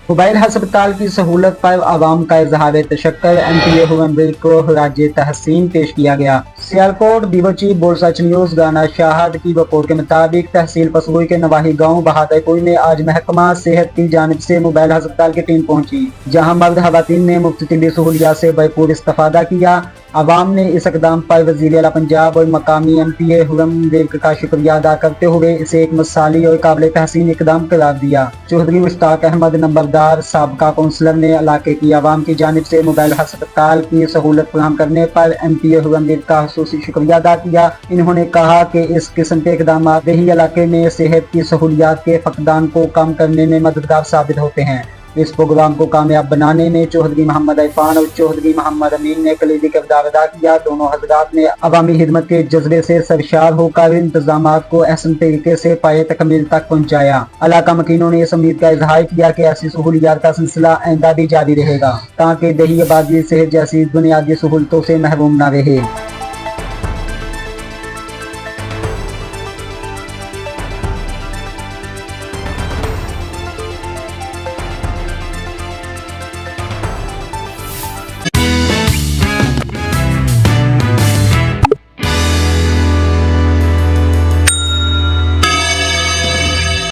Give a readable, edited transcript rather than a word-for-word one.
Mobile हस्पताल की सहूलत पर आवाम का इजहार तशक्कर। MPA हुवन बिल को राज्य तहसीन पेश किया गया। सियालकोट ब्यूरो चीफ बोल सच न्यूज गाना शाहद की रिपोर्ट के मुताबिक तहसील पसरूई के नवाही गांव बहादुरपुर में आज महकमा सेहत की जानिब से मोबाइल हस्पताल की टीम पहुंची, जहां मर्द खवातीन ने मुफ्त तिब्बी सहूलियात से भरपूर इस्तेफादा किया। आवाम ने इस इकदाम पर वज़ीर आला पंजाब और मकामी MPA हुरम विर्क का शुक्रिया अदा करते हुए इसे एक मिसाली और काबिल तहसीन इकदाम करार दिया। चौधरी मुश्ताक अहमद नंबरदार साबका काउंसलर ने इलाके की आवाम की जानिब से मोबाइल हस्पताल की सहूलत फराहम करने पर MPA हुरम विर्क का खुसूसी शुक्रिया अदा किया। इन्होंने कहा कि इस किस्म के इकदाम देही इलाके में सेहत की सहूलियात के फकदान को कम करने में मददगार साबित होते हैं। इस प्रोग्राम को कामयाब बनाने में चौधरी मोहम्मद इरफान और चौधरी मोहम्मद अमीन ने कलीदी किरदार अदा किया। दोनों हजरात ने अवामी खिदमत के जज्बे से सरशार होकर इंतजामात को अहसन तरीके से पाए तकमील तक पहुँचाया। इलाका मकीनों ने इस उम्मीद का इजहार किया कि ऐसी सहूलियात का सिलसिला आइंदा भी जारी रहेगा ताकि दही आबादी सेहत जैसी बुनियादी सहूलतों से महरूम न रहे।